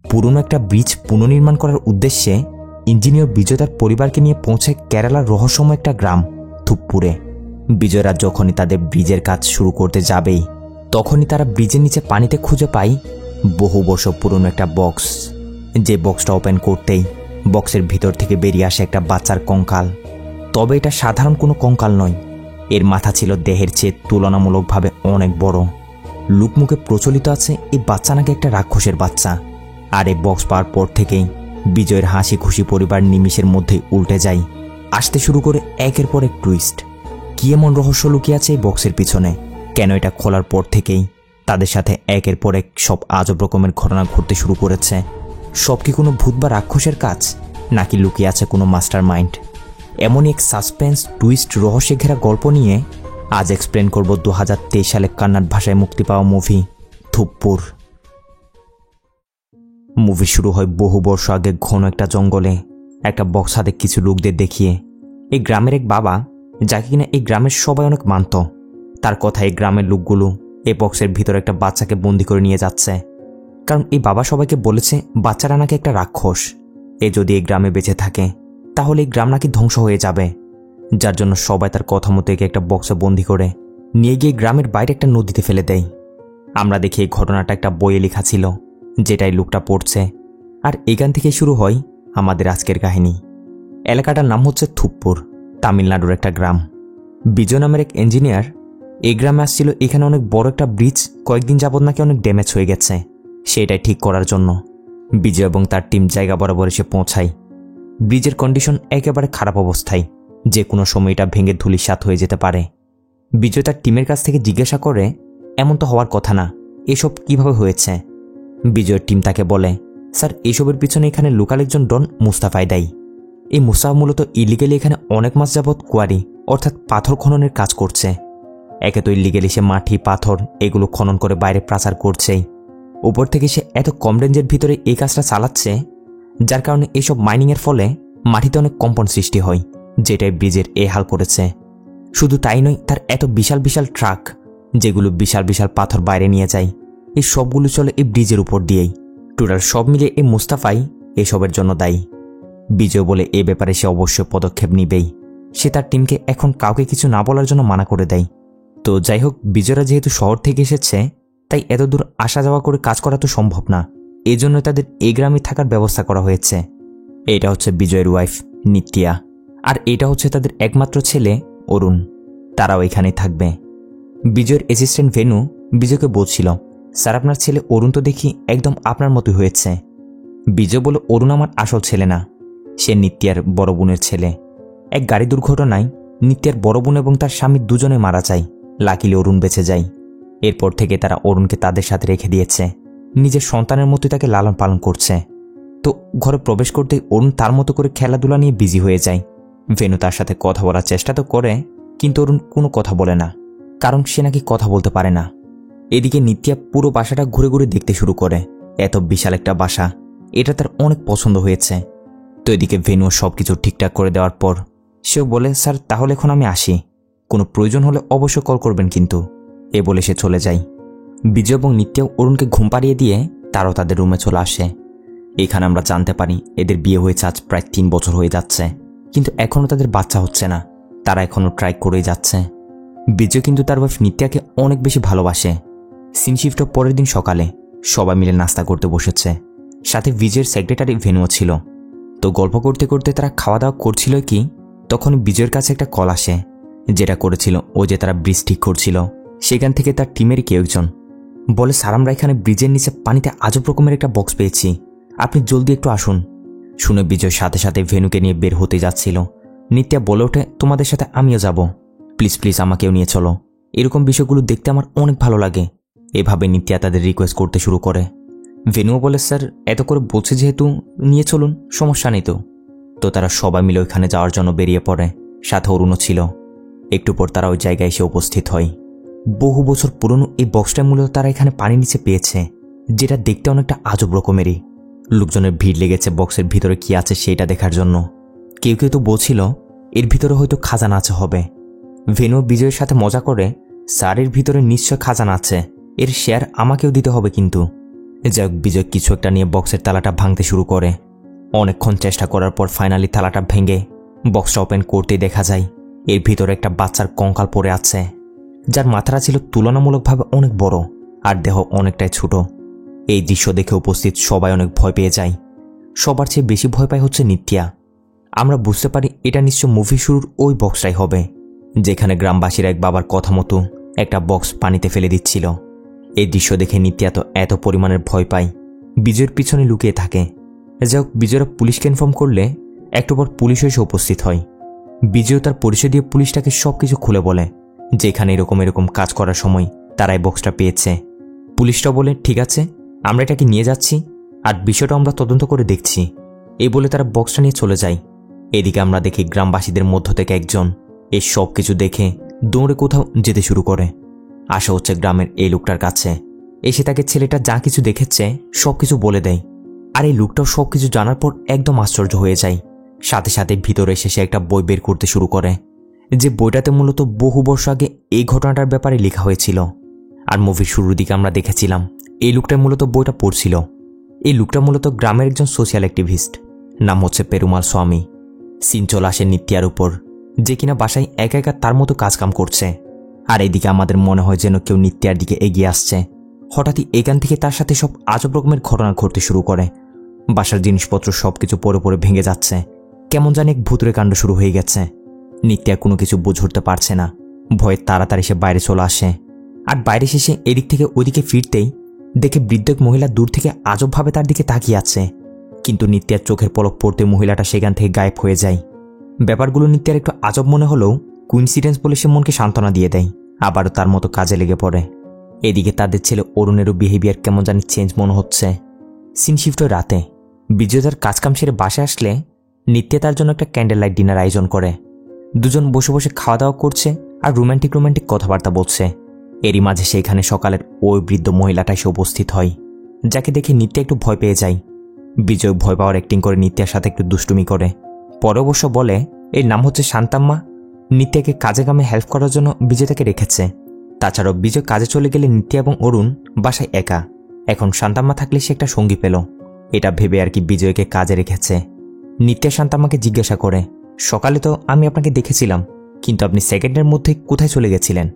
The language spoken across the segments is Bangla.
পুরনো একটা ব্রিজ পুনর্নির্মাণ করার উদ্দেশ্যে ইঞ্জিনিয়ার বিজয় তার পরিবারকে নিয়ে পৌঁছে কেরালার রহস্যময় একটা গ্রাম থুপ্পুরে। বিজয়রা যখনই তাদের ব্রিজের কাজ শুরু করতে যাবেই তখনই তারা ব্রিজের নিচে পানিতে খুঁজে পায় বহু বছর পুরনো একটা বক্স। যে বক্সটা ওপেন করতেই বক্সের ভিতর থেকে বেরিয়ে আসে একটা বাচ্চার কঙ্কাল। তবে এটা সাধারণ কোনো কঙ্কাল নয়, এর মাথা ছিল দেহের চেয়ে তুলনামূলকভাবে অনেক বড়। লোকমুখে প্রচলিত আছে এই বাচ্চা নাকি একটা রাক্ষসের বাচ্চা। আর এই বক্স পাওয়ার পর থেকেই বিজয়ের হাসি খুশি পরিবার নিমিষের মধ্যেই উল্টে যায়। আসতে শুরু করে একের পর এক টুইস্ট। কি এমন রহস্য লুকিয়ে আছে এই বক্সের পিছনে? কেন এটা খোলার পর থেকেই তাদের সাথে একের পর এক সব আজব রকমের ঘটনা ঘটতে শুরু করেছে? সব কি কোনো ভূত বা রাক্ষসের কাজ, নাকি লুকিয়ে আছে কোনো মাস্টার মাইন্ড? এমনই এক সাসপেন্স টুইস্ট রহস্যে ঘেরা গল্প নিয়ে আজ এক্সপ্লেন করব 2023 সালে কন্নড় ভাষায় মুক্তি পাওয়া মুভি থুপ্পুর। মুভি শুরু হয় বহু বর্ষ আগে ঘন একটা জঙ্গলে একটা বক্স হাতে কিছু লোকদের দেখিয়ে। এই গ্রামের এক বাবা, যাকে কিনা এই গ্রামের সবাই অনেক মানত, তার কথা এই গ্রামের লোকগুলো এই বক্সের ভিতরে একটা বাচ্চাকে বন্দি করে নিয়ে যাচ্ছে। কারণ এই বাবা সবাইকে বলেছে বাচ্চারা নাকি একটা রাক্ষস। এ যদি এই গ্রামে বেঁচে থাকে তাহলে এই গ্রাম নাকি ধ্বংস হয়ে যাবে। যার জন্য সবাই তার কথা মতো একে একটা বক্সে বন্দি করে নিয়ে গিয়ে গ্রামের বাইরে একটা নদীতে ফেলে দেয়। আমরা দেখি এই ঘটনাটা একটা বইয়ে লেখা ছিল, যেটাই লোকটা পড়ছে। আর এখান থেকে শুরু হয় আমাদের আজকের কাহিনী। এলাকাটার নাম হচ্ছে থুপ্পুর, তামিলনাড়ুর একটা গ্রাম। বিজয় নামের এক ইঞ্জিনিয়ার এই গ্রামে আসছিল। এখানে অনেক বড় একটা ব্রিজ কয়েকদিন যাবত নাকি অনেক ড্যামেজ হয়ে গেছে, সেটাই ঠিক করার জন্য বিজয় এবং তার টিম জায়গা বরাবর এসে পৌঁছায়। ব্রিজের কন্ডিশন একেবারে খারাপ অবস্থায়, যে কোনো সময় এটা ভেঙে ধূলিসাৎ হয়ে যেতে পারে। বিজয় তার টিমের কাছ থেকে জিজ্ঞাসা করে, এমন তো হওয়ার কথা না, এসব কিভাবে হয়েছে? বিজয়ের টিম তাকে বলে, স্যার এসবের পিছনে এখানে লোকাল একজন ডন মুস্তাফাই দায়ী। এই মুস্তাফা মূলত ইলিগেলি এখানে অনেক মাস যাবৎ কোয়ারি অর্থাৎ পাথর খননের কাজ করছে। একে তো ইলিগেলি সে মাটি পাথর এগুলো খনন করে বাইরে পাচার করছেই, উপর থেকে সে এত কম রেঞ্জের ভিতরে এই কাজটা চালাচ্ছে, যার কারণে এইসব মাইনিংয়ের ফলে মাটিতে অনেক কম্পন সৃষ্টি হয়, যেটাই ব্রিজের এ হাল করেছে। শুধু তাই নয়, তার এত বিশাল বিশাল ট্রাক যেগুলো বিশাল বিশাল পাথর বাইরে নিয়ে যায়, এই সবগুলো চলে এই ব্রিজের উপর দিয়েই। টোটাল সব মিলিয়ে এই মুস্তাফাই এসবের জন্য দায়ী। বিজয় বলে এ ব্যাপারে সে অবশ্যই পদক্ষেপ নিবেই। সে তার টিমকে এখন কাউকে কিছু না বলার জন্য মানা করে দেয়। তো যাই হোক, বিজয়রা যেহেতু শহর থেকে এসেছে তাই এত দূর আসা যাওয়া করে কাজ করা তো সম্ভব না, এজন্য তাদের এই গ্রামে থাকার ব্যবস্থা করা হয়েছে। এটা হচ্ছে বিজয়ের ওয়াইফ নিত্যা, আর এটা হচ্ছে তাদের একমাত্র ছেলে অরুণ, তারাও এখানেই থাকবে। বিজয়ের অ্যাসিস্ট্যান্ট ভেনু বিজয়কে বলছিল, স্যার আপনার ছেলে অরুণ তো দেখি একদম আপনার মতোই হয়েছে। বিজয় বলে, অরুণ আমার আসল ছেলে না, সে নিত্যার বড় বোনের ছেলে। এক গাড়ি দুর্ঘটনায় নিত্যার বড় বোন এবং তার স্বামী দুজনে মারা যায়, লাকিলি অরুণ বেঁচে যায়। এরপর থেকে তারা অরুণকে তাদের সাথে রেখে দিয়েছে, নিজের সন্তানের মতোই তাকে লালন পালন করছে। তো ঘরে প্রবেশ করতেই অরুণ তার মতো করে খেলাধুলা নিয়ে বিজি হয়ে যায়। ভেনু তার সাথে কথা বলার চেষ্টা তো করে, কিন্তু অরুণ কোনো কথা বলে না, কারণ সে নাকি কথা বলতে পারে না। এদিকে নিত্যা পুরো বাসাটা ঘুরে ঘুরে দেখতে শুরু করে। এত বিশাল একটা বাসা, এটা তার অনেক পছন্দ হয়েছে। তো এদিকে ভেনু সবকিছু ঠিকঠাক করে দেওয়ার পর সেও বলে, স্যার তাহলে এখন আমি আসি, কোনো প্রয়োজন হলে অবশ্যই কল করবেন কিন্তু। এ বলে সে চলে যায়। বিজয় এবং নিত্যাও অরুণকে ঘুম পাড়িয়ে দিয়ে তারাও তাদের রুমে চলে আসে। এখানে আমরা জানতে পারি এদের বিয়ে হয়েছে আজ প্রায় 3 বছর হয়ে যাচ্ছে, কিন্তু এখনও তাদের বাচ্চা হচ্ছে না। তারা এখনও ট্রাই করেই যাচ্ছে। বিজয় কিন্তু তার ওয়াইফ নিত্যাকে অনেক বেশি ভালোবাসে। সিন শিফটের পরের দিন সকালে সবাই মিলে নাস্তা করতে বসেছে, সাথে বিজয়ের সেক্রেটারি ভেনুও ছিল। তো গল্প করতে করতে তারা খাওয়া দাওয়া করছিল কি, তখন বিজয়ের কাছে একটা কল আসে। যেটা করেছিল ও যে তারা ব্রিজ ঠিক করছিল, সেখান থেকে তার টিমের কেউ একজন বলে, স্যার আমরা এখানে ব্রিজের নিচে পানিতে আজব রকমের একটা বক্স পেয়েছি, আপনি জলদি একটু আসুন। শুনে বিজয় সাথে সাথে ভেনুকে নিয়ে বের হতে যাচ্ছিল। নিত্যা বলে ওঠে, তোমাদের সাথে আমিও যাব, প্লিজ প্লিজ আমাকেও নিয়ে চলো, এরকম বিষয়গুলো দেখতে আমার অনেক ভালো লাগে। এভাবে নিত্যা তাদের রিকোয়েস্ট করতে শুরু করে। ভেনুও বলে, স্যার এত করে বলছে যেহেতু নিয়ে চলুন, সমস্যা নেই। তো তারা সবাই মিলে ওইখানে যাওয়ার জন্য বেরিয়ে পড়ে, সাথে অরুণও ছিল। একটু পর তারা ওই জায়গায় এসে উপস্থিত হয়। বহু বছর পুরনো এই বক্সটা মূলত তারা এখানে পানির নিচে পেয়েছে, যেটা দেখতে অনেকটা আজব রকমেরই। লোকজনের ভিড় লেগেছে বক্সের ভিতরে কি আছে সেটা দেখার জন্য। কেউ কেউ তো বলছিল এর ভিতরে হয়তো খাজানা আছে হবে। ভেনু বিজয়ের সাথে মজা করে, স্যার এর ভিতরে নিশ্চয় খাজানা আছে, এর শেয়ার আমাকেও দিতে হবে কিন্তু। যাই হোক, বিজয় কিছু একটা নিয়ে বক্সের তালাটা ভাঙতে শুরু করে। অনেকক্ষণ চেষ্টা করার পর ফাইনালি তালাটা ভেঙে বক্সটা ওপেন করতেই দেখা যায় এর ভিতরে একটা বাচ্চার কঙ্কাল পড়ে আছে, যার মাথাটা ছিল তুলনামূলকভাবে অনেক বড় আর দেহ অনেকটাই ছোট। এই দৃশ্য দেখে উপস্থিত সবাই অনেক ভয় পেয়ে যায়। সবার চেয়ে বেশি ভয় পায় হচ্ছে নিত্যা। আমরা বুঝতে পারি এটা নিশ্চয় মুভি শুরুর ওই বক্সটাই হবে, যেখানে গ্রামবাসীরা এক বাবার কথা মতো একটা বক্স পানিতে ফেলে দিচ্ছিল। এই দৃশ্য দেখে নিত্যা তো এত পরিমাণের ভয় পায়, বিজয়ের পিছনে লুকিয়ে থাকে। যাই হোক, বিজয়রা পুলিশকে ইনফর্ম করলে একটু পর পুলিশ এসে উপস্থিত হয়। বিজয় তার পরিচয় দিয়ে পুলিশটাকে সবকিছু খুলে বলে যে এখানে এরকম কাজ করার সময় তারা এই বক্সটা পেয়েছে। পুলিশটা বলে ঠিক আছে, আমরা এটাকে নিয়ে যাচ্ছি আর বিষয়টা আমরা তদন্ত করে দেখছি। এই বলে তারা বক্সটা নিয়ে চলে যায়। এদিকে আমরা দেখি গ্রামবাসীদের মধ্য থেকে একজন এই সব কিছু দেখে দৌড়ে কোথাও যেতে শুরু করে। আসা হচ্ছে গ্রামের এই লোকটার কাছে। এসে তাকে ছেলেটা যা কিছু দেখেছে সবকিছু বলে দেয়। আর এই লোকটাও সবকিছু জানার পর একদম আশ্চর্য হয়ে যায়। সাথে সাথে ভিতরে এসে সে একটা বই বের করতে শুরু করে, যে বইটাতে মূলত বহু বর্ষ আগে এই ঘটনাটার ব্যাপারে লেখা হয়েছিল। আর মুভির শুরুর দিকে আমরা দেখেছিলাম এই লোকটা মূলত বইটা পড়ছিল। এই লোকটা মূলত গ্রামের একজন সোশ্যাল অ্যাক্টিভিস্ট, নাম হচ্ছে পেরুমাল স্বামী। সিন চলে আসে নিত্যার উপর, যে কিনা বাসায় একা একা তার মতো কাজকাম করছে। আর এদিকে আমাদের মনে হয় যেন কেউ নিত্যার দিকে এগিয়ে আসছে। হঠাৎই এখান থেকে তার সাথে সব আজব রকমের ঘটনা ঘটতে শুরু করে। বাসার জিনিসপত্র সবকিছু পরে পরে ভেঙে যাচ্ছে, কেমন জানি এক ভুতুরে কাণ্ড শুরু হয়ে গেছে। নিত্যা কোনো কিছু বুঝে উঠতে পারছে না, ভয়ে তাড়াতাড়ি সে বাইরে চলে আসে। আর বাইরে শেষে এদিক থেকে ওদিকে ফিরতেই দেখে বৃদ্ধ এক মহিলা দূর থেকে আজবভাবে তার দিকে তাকিয়ে আছে। কিন্তু নিত্যার চোখের পলক পড়তে মহিলাটা সেখান থেকে গায়েব হয়ে যায়। ব্যাপারগুলো নিত্যার একটু আজব মনে হলেও কুইন্সিডেন্স বলে সে মনকে সান্ত্বনা দিয়ে দেয়, আবারও তার মতো কাজে লেগে পড়ে। এদিকে তাদের ছেলে অরুণেরও বিহেভিয়ার কেমন জানি চেঞ্জ মনে হচ্ছে। সিন শিফট রাতে বিজয় তার কাজকাম সেরে বাসায় আসলে নিত্যা তার জন্য একটা ক্যান্ডেল লাইট ডিনার আয়োজন করে। দুজন বসে বসে খাওয়া দাওয়া করছে আর রোম্যান্টিক কথাবার্তা বলছে। এরই মাঝে সেইখানে সকালের ওই বৃদ্ধ মহিলাটা এসে উপস্থিত হয়, যাকে দেখে নিত্যা একটু ভয় পেয়ে যায়। বিজয় ভয় পাওয়ার অ্যাক্টিং করে নিত্যার সাথে একটু দুষ্টুমি করে। পরে অবশ্য বলে এর নাম হচ্ছে শান্তাম্মা। নিত্যাকে কাজে কামে হেল্প করার জন্য বিজয় তাকে রেখেছে। তাছাড়াও বিজয় কাজে চলে গেলে নিত্যা এবং অরুণ বাসায় একা। এখন শান্তাম্মা থাকলে সে একটা সঙ্গী পেল, এটা ভেবে আর কি বিজয়কে কাজে রেখেছে। নিত্যা শান্তাম্মাকে জিজ্ঞাসা করে, সকালে তো আমি আপনাকে দেখেছিলাম, কিন্তু আপনি সেকেন্ডের মধ্যে কোথায় চলে গেছিলেন?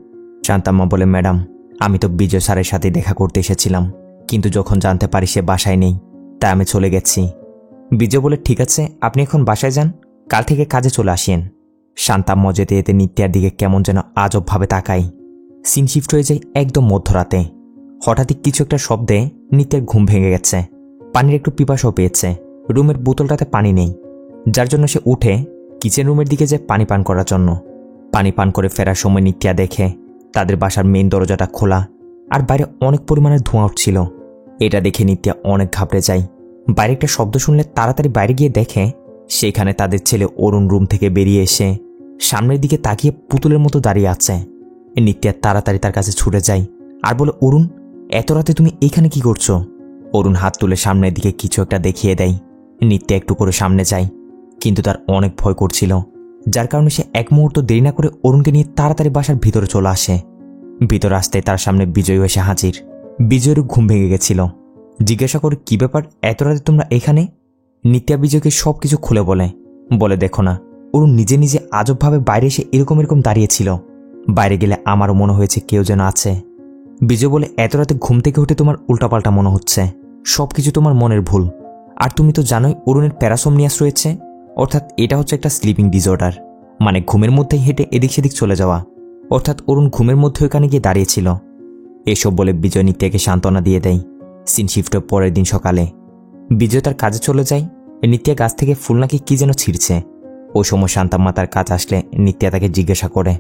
শান্তাম্মা বলে, ম্যাডাম আমি তো বিজয় স্যারের সাথে দেখা করতে এসেছিলাম, কিন্তু যখন জানতে পারি সে বাসায় নেই তাই আমি চলে গেছি। বিজয় বলে, ঠিক আছে আপনি এখন বাসায় যান, কাল থেকে কাজে চলে আসেন। শান্তাম্মা যেতে যেতে নিত্যার দিকে কেমন যেন আজবভাবে তাকায়। সিন শিফট হয়ে যায় একদম মধ্যরাতে। হঠাৎই কিছু একটা শব্দে নিত্যার ঘুম ভেঙে গেছে। পানির একটু পিপাসাও পেয়েছে। রুমের বোতলটাতে পানি নেই, যার জন্য সে উঠে কিচেন রুমের দিকে যায় পানি পান করার জন্য। পানি পান করে ফেরার সময় নিত্যা দেখে তাদের বাসার মেইন দরজাটা খোলা আর বাইরে অনেক পরিমাণের ধোঁয়া উঠছিল। এটা দেখে নিত্যা অনেক ঘাবড়ে যায়। বাইরে একটা শব্দ শুনলে তাড়াতাড়ি বাইরে গিয়ে দেখে সেখানে তাদের ছেলে অরুণ রুম থেকে বেরিয়ে এসে সামনের দিকে তাকিয়ে পুতুলের মতো দাঁড়িয়ে আছে। নিত্যা তাড়াতাড়ি তার কাছে ছুটে যায় আর বলে, অরুণ এত রাতে তুমি এখানে কি করছো? অরুণ হাত তুলে সামনের দিকে কিছু একটা দেখিয়ে দেয়। নিত্যা একটু করে সামনে যায়, কিন্তু তার অনেক ভয় করছিল, যার কারণে সে এক মুহূর্ত দেরি না করে অরুণকে নিয়ে তাড়াতাড়ি বাসার ভিতরে চলে আসে। ভিতরে আসতে তার সামনে বিজয় এসে হাজির। বিজয়ের ঘুম ভেঙে গেছিল। জিজ্ঞাসা করে, কি ব্যাপার এত রাতে তোমরা এখানে? নিত্যা বিজয়কে সবকিছু খুলে বলে দেখো না, অরুণ নিজে নিজে আজবভাবে বাইরে এসে এরকম দাঁড়িয়েছিল। বাইরে গেলে আমারও মনে হয়েছে কেউ যেন আছে। বিজয় বলে, এত রাতে ঘুম থেকে উঠে তোমার উল্টাপাল্টা মনে হচ্ছে, সবকিছু তোমার মনের ভুল। আর তুমি তো জানোই অরুণের প্যারাসোমনিয়াস রয়েছে, অর্থাৎ এটা হচ্ছে একটা স্লিপিং ডিসঅর্ডার, মানে ঘুমের মধ্যেই হেঁটে এদিক সেদিক চলে যাওয়া। অর্থাৎ অরুণ ঘুমের মধ্যে ওখানে গিয়ে দাঁড়িয়েছিল। এসব বলে বিজয় নিত্যাকে সান্ত্বনা দিয়ে দেয়। সিন শিফটের পরের দিন সকালে বিজয় তার কাজে চলে যায়। নিত্যা গাছ থেকে ফুল নাকি কি যেন ছিঁড়ছে। ওই সময় শান্তাম্মা তার কাজ আসলে নিত্যা তাকে জিজ্ঞাসা করে,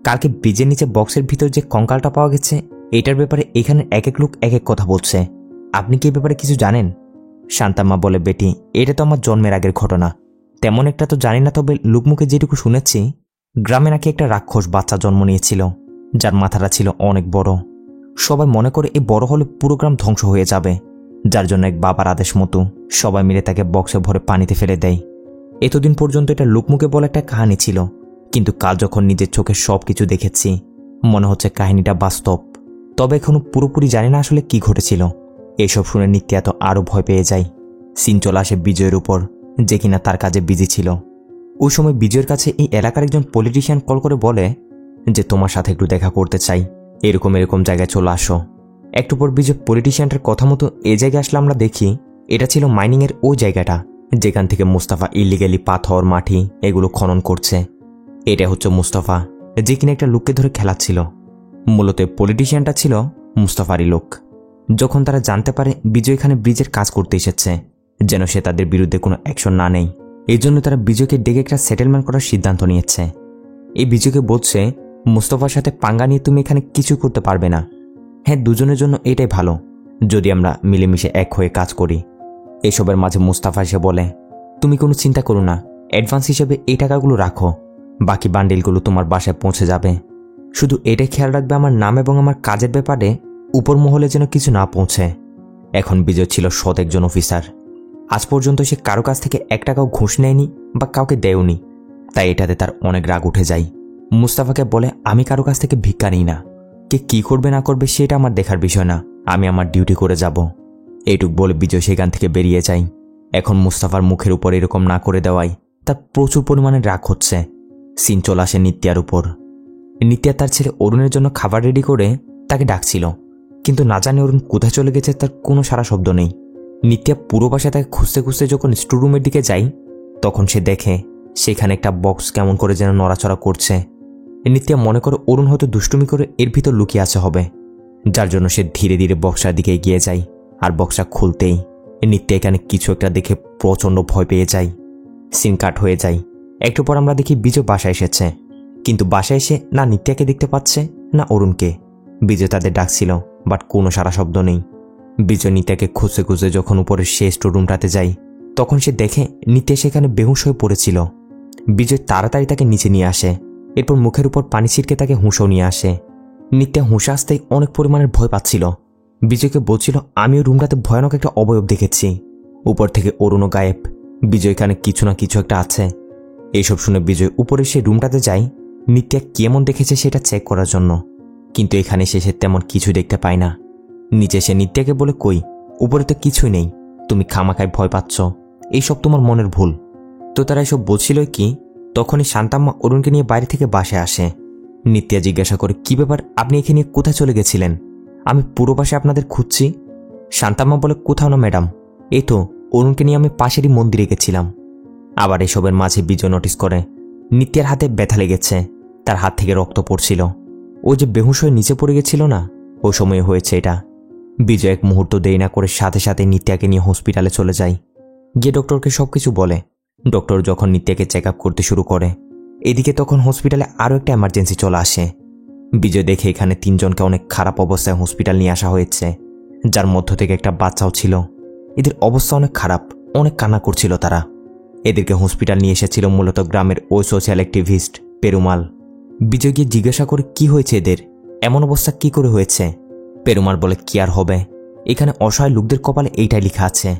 কালকে ব্রিজের নিচে বক্সের ভিতর যে কঙ্কালটা পাওয়া গেছে এটার ব্যাপারে এখানে এক এক লোক এক এক কথা বলছে, আপনি কি এ ব্যাপারে কিছু জানেন? শান্তাম্মা বলে, বেটি এটা তো আমার জন্মের আগের ঘটনা, তেমন একটা তো জানি না, তবে লোকমুখে যেটুকু শুনেছি গ্রামে নাকি একটা রাক্ষস বাচ্চা জন্ম নিয়েছিল, যার মাথাটা ছিল অনেক বড়। সবাই মনে করে এই বড় হলে পুরো গ্রাম ধ্বংস হয়ে যাবে, যার জন্য এক বাবার আদেশ মতো সবাই মিলে তাকে বক্সে ভরে পানিতে ফেলে দেয়। এতদিন পর্যন্ত এটা লোকমুখে বলা একটা কাহিনী ছিল, কিন্তু কাল যখন নিজের চোখে সবকিছু দেখেছি মনে হচ্ছে কাহিনীটা বাস্তব। তবে এখনো পুরোপুরি জানি না আসলে কি ঘটেছিল। এসব শুনে নিত্যা তো আরও ভয় পেয়ে যায়। সিন চলে আসে বিজয়ের উপর, যে কিনা তার কাজে বিজি ছিল। ওই সময় বিজয়ের কাছে এই এলাকার একজন পলিটিশিয়ান কল করে বলে যে তোমার সাথে একটু দেখা করতে চাই, এরকম এরকম জায়গায় চলে আসো। একটু পর বিজয় পলিটিশিয়ানটার কথা মতো এই জায়গায় আসলে আমরা দেখি এটা ছিল মাইনিংয়ের ওই জায়গাটা যেখান থেকে মুস্তাফা ইলিগালি পাথর মাটি এগুলো খনন করছে। এটা হচ্ছে মুস্তাফা, যে কিনা একটা লোককে ধরে খেলাচ্ছিল। মূলত পলিটিশিয়ানটা ছিল মুস্তাফারই লোক। যখন তারা জানতে পারে বিজয় এখানে ব্রিজের কাজ করতে এসেছে, যেন সে তাদের বিরুদ্ধে কোনো অ্যাকশন না নেয়, এই জন্য তারা বিজয়কে ডেকে একটা সেটেলমেন্ট করার সিদ্ধান্ত নিয়েছে। এই বিজয়কে বলছে মুস্তাফার সাথে পাঙ্গা নিয়ে তুমি এখানে কিছু করতে পারবে না। হ্যাঁ, দুজনের জন্য এটাই ভালো যদি আমরা মিলেমিশে এক হয়ে কাজ করি। এসবের মাঝে মুস্তাফা এসে বলে তুমি কোনো চিন্তা করো না, অ্যাডভান্স হিসেবে এই টাকাগুলো রাখো, বাকি বান্ডিলগুলো তোমার বাসায় পৌঁছে যাবে। শুধু এটাই খেয়াল রাখবে আমার নাম এবং আমার কাজের ব্যাপারে উপর মহলে যেন কিছু না পৌঁছে। এখন বিজয় ছিল সৎ একজন অফিসার। আজ পর্যন্ত সে কারো কাছ থেকে 1 টাকাও ঘুষ নেয়নি বা কাউকে দেয়নি, তাই এটাতে তার অনেক রাগ উঠে যায়। মুস্তাফাকে বলে আমি কারো কাছ থেকে ভিক্ষা নিই না, কে কি করবে না করবে সেটা আমার দেখার বিষয় না, আমি আমার ডিউটি করে যাব। এইটুক বলে বিজয় সেখান থেকে বেরিয়ে যায়। এখন মুস্তাফার মুখের উপর এরকম না করে দেওয়ায় তার প্রচুর পরিমাণে রাগ হচ্ছে। সিন চলে আসে নিত্যার উপর। নিত্যা তার ছেলে অরুণের জন্য খাবার রেডি করে তাকে ডাকছিল, কিন্তু না জানি অরুণ কোথায় চলে গেছে তার কোনো সারা শব্দ নেই। নিত্যা পুরো বাসায় তাকে খুঁজতে খুঁজতে যখন স্টোররুমের দিকে যায়, তখন সে দেখে সেখানে একটা বক্স কেমন করে যেন নড়াচড়া করছে। নিত্যা মনে করে অরুণ হয়তো দুষ্টুমি করে এর ভিতর লুকিয়ে আছে হবে, যার জন্য সে ধীরে ধীরে বক্সটার দিকে এগিয়ে যায়। আর বক্সটা খুলতেই নিত্যা এখানে কিছু একটা দেখে প্রচণ্ড ভয় পেয়ে যায়। সিন কাট হয়ে যায়। একটু পর আমরা দেখি বিজয় বাসায় এসেছে, কিন্তু বাসায় এসে না নিত্যাকে দেখতে পাচ্ছে না অরুণকে। বিজয় তাদের ডাকছিল, বাট কোনো সারা শব্দ নেই। বিজয় নিত্যাকে খুঁজতে খুঁজতে যখন উপরের শেষ স্টোররুমটাতে যায়, তখন সে দেখে নিত্যা সেখানে বেহুশ হয়ে পড়েছিল। বিজয় তাড়াতাড়ি তাকে নিচে নিয়ে আসে, এরপর মুখের উপর পানি ছিটকে তাকে হুঁশও নিয়ে আসে। নিত্যা হুঁশে আসতেই অনেক পরিমাণের ভয় পাচ্ছিল। বিজয়কে বলছিল আমি ওই রুমটাতে ভয়ানক একটা অবয়ব দেখেছি, উপর থেকে অরুণও গায়েব, বিজয় এখানে কিছু না কিছু একটা আছে। এইসব শুনে বিজয় উপরে সেই রুমটাতে যায় নিত্যা কেমন দেখেছে সেটা চেক করার জন্য, কিন্তু এখানে সে তেমন কিছু দেখতে পায় না। নিচে সে নিত্যাকে বলে কই, উপরে তো কিছুই নেই, তুমি খামাখায় ভয় পাচ্ছ, এইসব তোমার মনের ভুল। তো তারা এসব বলছিল কি, তখনই শান্তাম্মা অরুণকে নিয়ে বাইরে থেকে বাসায় আসে। নিত্যা জিজ্ঞাসা করে কি ব্যাপার, আপনি এখানে কোথায় চলে গেছিলেন? আমি পুরো বাসে আপনাদের খুঁজছি। শান্তাম্মা বলে কোথাও না ম্যাডাম, এই তো অরুণকে নিয়ে আমি পাশেরই মন্দিরে গেছিলাম। আবার এসবের মাঝে বিজয় নোটিস করে নিত্যার হাতে ব্যথা লেগেছে, তার হাত থেকে রক্ত পড়ছিল। ও যে বেহুশ হয়ে নিচে পড়ে গেছিল না, ওই সময়ে হয়েছে এটা। বিজয় এক মুহূর্ত দেরি না করে সাথে সাথে নিত্যাকে নিয়ে হসপিটালে চলে যায়। গিয়ে ডক্টরকে সবকিছু বলে। ডক্টর যখন নিত্যাকে চেক আপ করতে শুরু করে, এদিকে তখন হসপিটালে আরও একটা এমার্জেন্সি চলে আসে। বিজয় দেখে এখানে 3 জনকে অনেক খারাপ অবস্থায় হসপিটাল নিয়ে আসা হয়েছে, যার মধ্য থেকে একটা বাচ্চাও ছিল। এদের অবস্থা অনেক খারাপ, অনেক কান্না করছিল তারা। এদেরকে হসপিটাল নিয়ে এসেছিল মূলত গ্রামের ওই সোশ্যাল অ্যাক্টিভিস্ট পেরুমাল। বিজয় গিয়ে জিজ্ঞাসা করে কি হয়েছে এদের, এমন অবস্থা কি করে হয়েছে? পেরুমাল বলে কি আর হবে, এখানে অসহায় লোকদের কপালে এইটাই লেখা আছে।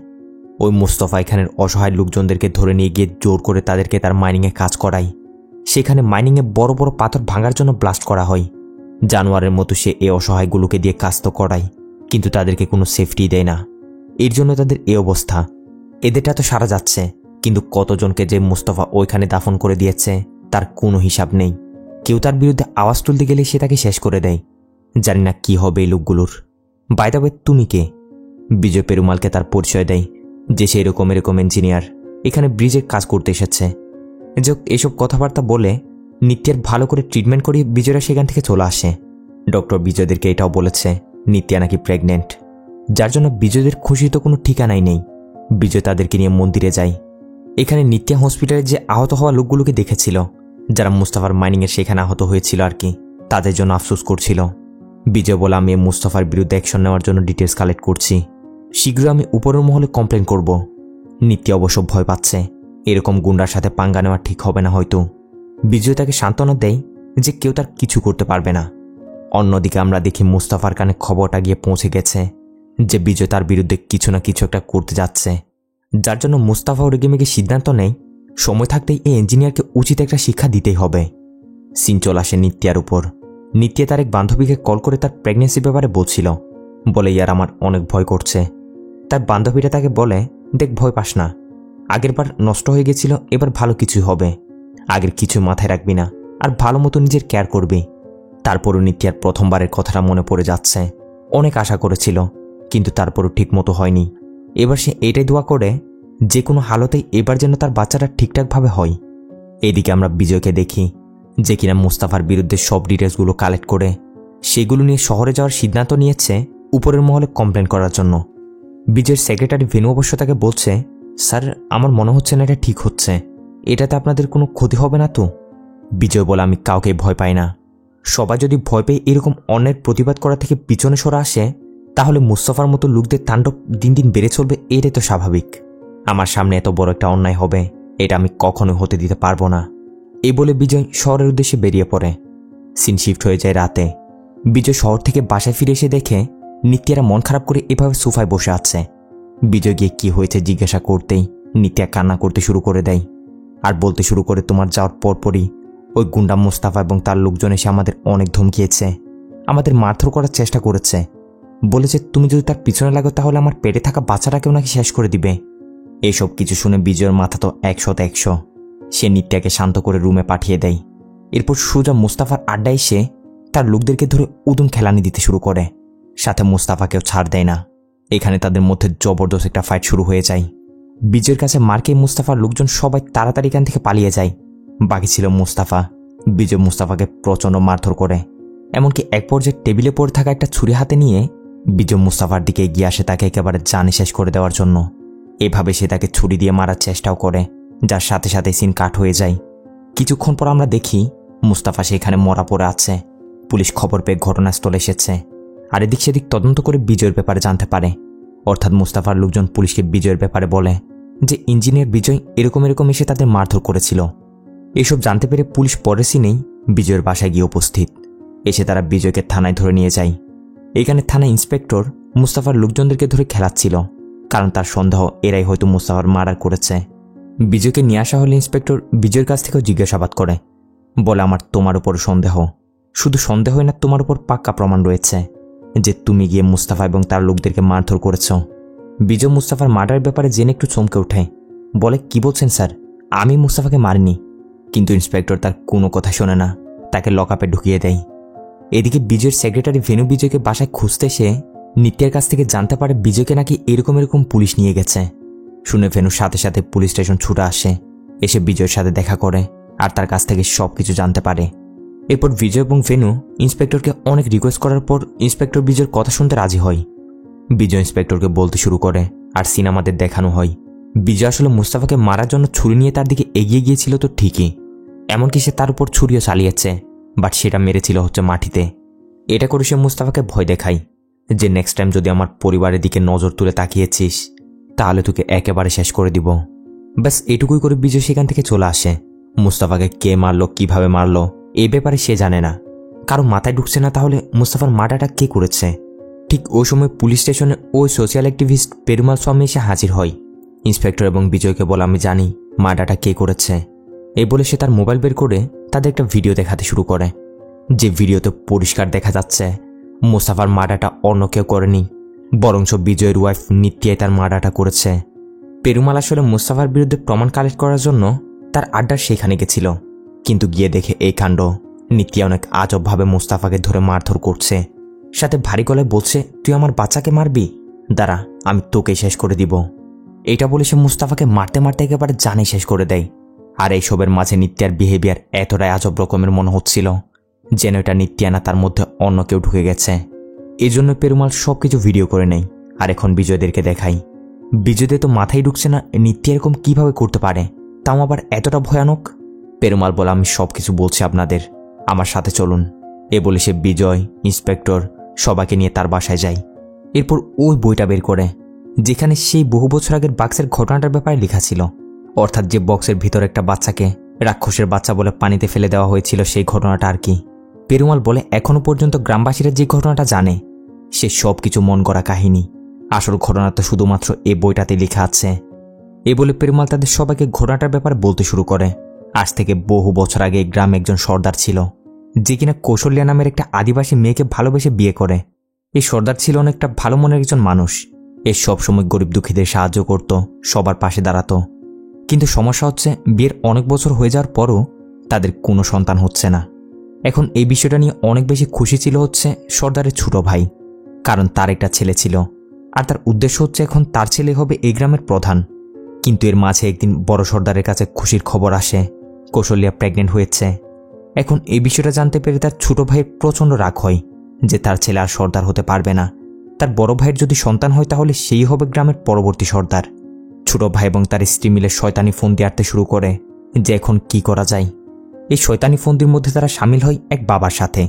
ওই মুস্তফা এখানের অসহায় লোকজনদেরকে ধরে নিয়ে গিয়ে জোর করে তাদেরকে তার মাইনিংয়ে কাজ করায়। সেখানে মাইনিংয়ে বড় বড় পাথর ভাঙার জন্য ব্লাস্ট করা হয়। জানোয়ারের মতো সে এই অসহায়গুলোকে দিয়ে কাজ তো করায়, কিন্তু তাদেরকে কোনো সেফটি দেয় না। এর জন্য তাদের এই অবস্থা। এদেরটা তো সারা যাচ্ছে, কিন্তু কতজনকে যে মুস্তফা ওইখানে দাফন করে দিয়েছে তার কোনো হিসাব নেই। কেউ তার বিরুদ্ধে আওয়াজ তুলতে গেলে সে তাকে শেষ করে দেয়। জানি না কি হবে এই লোকগুলোর। বাই দ্য ওয়ে, তুমি কে? বিজয় পেরুমালকে তার পরিচয় দেয় যে সে এরকম ইঞ্জিনিয়ার, এখানে ব্রিজের কাজ করতে এসেছে। এসব কথাবার্তা বলে নিত্যার ভালো করে ট্রিটমেন্ট করে বিজয়রা সেখান থেকে চলে আসে। ডক্টর বিজয়দেরকে এটাও বলেছে নিত্যা নাকি প্রেগনেন্ট, যার জন্য বিজয়দের খুশি তো কোনো ঠিকানাই নেই। বিজয় তাদেরকে নিয়ে মন্দিরে যায়। এখানে নিত্যা হসপিটালে যে আহত হওয়া লোকগুলোকে দেখেছিল, যারা মুস্তাফার মাইনিংয়ে সেখানে আহত হয়েছিল আর কি, তাদের জন্য আফসোস করছিল। বিজয় বলে আমি মুস্তাফার বিরুদ্ধে অ্যাকশন নেওয়ার জন্য ডিটেলস কালেক্ট করছি, শীঘ্রই আমি উপরের মহলে কমপ্লেন করব। নিত্যা অবশ্য ভয় পাচ্ছে, এরকম গুন্ডার সাথে পাঙ্গা নেওয়া ঠিক হবে না হয়তো। বিজয় তাকে সান্ত্বনা দেয় যে কেউ তার কিছু করতে পারবে না। অন্যদিকে আমরা দেখি মুস্তাফার কানে খবরটা গিয়ে পৌঁছে গেছে যে বিজয় তার বিরুদ্ধে কিছু না কিছু একটা করতে যাচ্ছে, যার জন্য মুস্তাফা ও রেগেমেগে সিদ্ধান্ত নেয় সময় থাকতেই এই ইঞ্জিনিয়ারকে উচিত একটা শিক্ষা দিতেই হবে। সিন চলে আসে নিত্যার উপর। নিত্যা তার এক বান্ধবীকে কল করে তার প্রেগনেন্সির ব্যাপারে বলছিল, বলে ইয়ার আমার অনেক ভয় করছে। তার বান্ধবীরা তাকে বলে, দেখ ভয় পাস না, আগেরবার নষ্ট হয়ে গেছিল, এবার ভালো কিছুই হবে, আগের কিছু মাথায় রাখবি না আর ভালো মতো নিজের কেয়ার করবি। তারপরও নিত্যার প্রথমবারের কথাটা মনে পড়ে যাচ্ছে। অনেক আশা করেছিল, কিন্তু তারপরও ঠিক মতো হয়নি। এবার সে এটাই দোয়া করে যে কোনো হালতেই এবার যেন তার বাচ্চাটা ঠিকঠাকভাবে হয়। এদিকে আমরা বিজয়কে দেখি, যে কিনা মুস্তাফার বিরুদ্ধে সব ডিটেলসগুলো কালেক্ট করে সেগুলো নিয়ে শহরে যাওয়ার সিদ্ধান্ত নিয়েছে উপরের মহলে কমপ্লেন করার জন্য। বিজয়ের সেক্রেটারি ভেনু অবশ্য তাকে বলছে, স্যার আমার মনে হচ্ছে না এটা ঠিক হচ্ছে, এটাতে আপনাদের কোনো ক্ষতি হবে না তো? বিজয় বলে, আমি কাউকে ভয় পাই না, সবাই যদি ভয় পেয়ে এরকম অন্যের প্রতিবাদ করা থেকে পিছনে সরে আসে তাহলে মুস্তাফার মতো লোকদের তাণ্ডব দিন দিন বেড়ে চলবে, এটাই তো স্বাভাবিক। আমার সামনে এত বড় একটা অন্যায় হবে, এটা আমি কখনোই হতে দিতে পারবো না। এই বলে বিজয় শহরের উদ্দেশ্যে বেরিয়ে পড়ে। সিন শিফট হয়ে যায় রাতে। বিজয় শহর থেকে বাসায় ফিরে এসে দেখে নিত্যারা মন খারাপ করে এভাবে সোফায় বসে আছে। বিজয় গিয়ে কি হয়েছে জিজ্ঞাসা করতেই নিত্যা কান্না করতে শুরু করে দেয় আর বলতে শুরু করে, তোমার যাওয়ার পরপরই ওই গুন্ডা মুস্তাফা এবং তার লোকজন এসে আমাদের অনেক ধমকিয়েছে, আমাদের মারধর করার চেষ্টা করেছে, বলেছে তুমি যদি তার পিছনে লাগো তাহলে আমার পেটে থাকা বাচ্চাটাকেও নাকি শেষ করে দিবে। এসব কিছু শুনে বিজয়ের মাথা তো 100-100। সে নিত্যাকে শান্ত করে রুমে পাঠিয়ে দেয়। এরপর সোজা মুস্তাফার আড্ডায় এসে তার লোকদেরকে ধরে উদুম খেলানি দিতে শুরু করে, সাথে মুস্তাফাকেও ছাড় দেয় না। এখানে তাদের মধ্যে জবরদস্ত একটা ফাইট শুরু হয়ে যায়। বিজয়ের কাছে মার্কে মুস্তাফার লোকজন সবাই তাড়াতাড়ি এখান থেকে পালিয়ে যায়। বাকি ছিল মুস্তাফা। বিজয় মুস্তাফাকে প্রচণ্ড মারধর করে, এমনকি এক পর্যায়ে টেবিলে পড়ে থাকা একটা ছুরি হাতে নিয়ে বিজয় মুস্তাফার দিকে এগিয়ে আসে তাকে একেবারে জানে শেষ করে দেওয়ার জন্য। এভাবে সে তাকে ছুরি দিয়ে মারার চেষ্টাও করে, যার সাথে সাথে সিন কাট হয়ে যায়। কিছুক্ষণ পর আমরা দেখি মুস্তাফা সেখানে মরা পড়ে আছে। পুলিশ খবর পেয়ে ঘটনাস্থলে এসেছে আর এদিক সেদিক তদন্ত করে বিজয়ের ব্যাপারে জানতে পারে। অর্থাৎ মুস্তাফার লোকজন পুলিশকে বিজয়ের ব্যাপারে বলে যে ইঞ্জিনিয়ার বিজয় এরকম এসে তাদের মারধর করেছিল। এসব জানতে পেরে পুলিশ পরের সিনেই বিজয়ের বাসায় গিয়ে উপস্থিত। এসে তারা বিজয়কে থানায় ধরে নিয়ে যায়। এখানে থানা ইন্সপেক্টর মুস্তাফার লোকজনদেরকে ধরে খেলাচ্ছিল, কারণ তার সন্দেহ এরাই হয়তো মুস্তাফার মার্ডার করেছে। বিজয়কে নিয়ে আসা হলে ইন্সপেক্টর বিজয়ের কাছ থেকেও জিজ্ঞাসাবাদ করে, বলে আমার তোমার উপর সন্দেহ, শুধু সন্দেহই না তোমার উপর পাক্কা প্রমাণ রয়েছে যে তুমি গিয়ে মুস্তাফা এবং তার লোকদেরকে মারধর করেছ। বিজয় মুস্তাফার মার্ডারের ব্যাপারে জেনে একটু চমকে ওঠে, বলে কি বলছেন স্যার, আমি মুস্তাফাকে মারিনি। কিন্তু ইন্সপেক্টর তার কোনো কথা শোনে না, তাকে লকআপে ঢুকিয়ে দেয়। এদিকে বিজয়ের সেক্রেটারি ভেনু বিজয়কে বাসায় খুঁজতে এসে নিত্যার কাছ থেকে জানতে পারে বিজয়কে নাকি এরকম পুলিশ নিয়ে গেছে। শুনে ভেনুর সাথে সাথে পুলিশ স্টেশন ছুটে আসে, এসে বিজয়ের সাথে দেখা করে আর তার কাছ থেকে সবকিছু জানতে পারে। এরপর বিজয় এবং ভেনু ইন্সপেক্টরকে অনেক রিকোয়েস্ট করার পর ইন্সপেক্টর বিজয়ের কথা শুনতে রাজি হয়। বিজয় ইন্সপেক্টরকে বলতে শুরু করে আর সিনেমাদের দেখানো হয় বিজয় আসলে মুস্তাফাকে মারার জন্য ছুরি নিয়ে তার দিকে এগিয়ে গিয়েছিল তো ঠিকই, এমনকি সে তার উপর ছুরিও চালিয়েছে, বাট সেটা মেরেছিল হচ্ছে মাটিতে। এটা করে সে মুস্তাফাকে ভয় দেখায় যে নেক্সট টাইম যদি আমার পরিবারের দিকে নজর তুলে তাকিয়েছিস তাহলে তোকে একেবারে শেষ করে দিব। ব্যাস এটুকুই করে বিজয় সেখান থেকে চলে আসে। মুস্তাফাকে কে মারলো, কিভাবে মারলো এই ব্যাপারে সে জানে না, কারো মাথায় ঢুকছে না তাহলে মুস্তাফার মার্ডারটা কে করেছে। ঠিক ওই সময় পুলিশ স্টেশনে ওই সোশ্যাল অ্যাক্টিভিস্ট পেরুমাল স্বামী এসে হাজির হয়। ইন্সপেক্টর এবং বিজয়কে বলে, আমি জানি মার্ডারটা কে করেছে। এই বলে সে তার মোবাইল বের করে তাদের একটা ভিডিও দেখাতে শুরু করে, যে ভিডিওতে পরিষ্কার দেখা যাচ্ছে মুস্তাফার মার্ডারটা অন্য কেউ করেনি, বরঞ্চ বিজয়ের ওয়াইফ নিত্যাই তার মার্ডারটা করেছে। পেরুমাল আসলে মুস্তাফার বিরুদ্ধে প্রমাণ কালেক্ট করার জন্য তার আড্ডার সেখানে গেছিল, কিন্তু গিয়ে দেখে এই কাণ্ড। নিত্যা অনেক আজবভাবে মুস্তাফাকে ধরে মারধর করছে, সাথে ভারী গলায় বলছে, তুই আমার বাচ্চাকে মারবি, দাঁড়া আমি তোকে শেষ করে দিব। এটা বলে সে মুস্তাফাকে মারতে মারতে একেবারে জানে শেষ করে দেয়। আর এইসবের মাঝে নিত্যার বিহেভিয়ার এতটাই আজব রকমের মনে হচ্ছিল যেন এটা নিত্যা না, তার মধ্যে অন্য কেউ ঢুকে গেছে। এই জন্য পেরুমাল সবকিছু ভিডিও করে নেয় আর এখন বিজয়দেরকে দেখাই। বিজয়দের তো মাথায় ঢুকছে না নিত্যা এরকম কিভাবে করতে পারে, তাও আবার এতটা ভয়ানক। পেরুমাল বলে, আমি সবকিছু বলছি আপনাদের, আমার সাথে চলুন। এ বলে সে বিজয়, ইন্সপেক্টর সবাইকে নিয়ে তার বাসায় যায়। এরপর ওই বইটা বের করে যেখানে সেই বহু বছর আগের বাক্সের ঘটনাটার ব্যাপারে লেখা ছিল, অর্থাৎ যে বক্সের ভিতর একটা বাচ্চাকে রাক্ষসের বাচ্চা বলে পানিতে ফেলে দেওয়া হয়েছিল সেই ঘটনাটা আর কি। পেরুমাল বলে, এখনো পর্যন্ত গ্রামবাসীরা যে ঘটনাটা জানে সে সব কিছু মন গড়া কাহিনী, আসল ঘটনা তো শুধুমাত্র এই বইটাতে লেখা আছে। এ বলে পেরুমাল তাদের সবাইকে ঘটনাটার ব্যাপারে বলতে শুরু করে। আজ থেকে বহু বছর আগে এই গ্রামে একজন সর্দার ছিল যে কিনা কৌশল্যা নামের একটা আদিবাসী মেয়েকে ভালোবেসে বিয়ে করে এই সর্দার ছিল অনেকটা ভালো মনের একজন মানুষ। এ সবসময় গরিব দুঃখীদের সাহায্য করত, সবার পাশে দাঁড়াতো। কিন্তু সমস্যা হচ্ছে বিয়ের অনেক বছর হয়ে যাওয়ার পরও তাদের কোনো সন্তান হচ্ছে না। এখন এই বিষয়টা নিয়ে অনেক বেশি খুশি ছিল হচ্ছে সর্দারের ছোট ভাই, কারণ তার একটা ছেলে ছিল আর তার উদ্দেশ্য হচ্ছে এখন তার ছেলে হবে এই গ্রামের প্রধান। কিন্তু এর মাঝে একদিন বড় সর্দারের কাছে খুশির খবর আসে কৌশল্যা প্রেগনেন্ট হয়েছে। এখন এই বিষয়টা জানতে পেরে তার ছোট ভাইয়ের প্রচণ্ড রাগ হয় যে তার ছেলে আর সর্দার হতে পারবে না। তার বড় ভাইয়ের যদি সন্তান হয় তাহলে সেই হবে গ্রামের পরবর্তী সর্দার। ছোট ভাই এবং তার স্ত্রী মিলে শয়তানি ফন্দি আঁটতে শুরু করে যে এখন কি করা যায়। এই শয়তানি ফন্দির মধ্যে তারা সামিল হয় এক বাবার সাথে,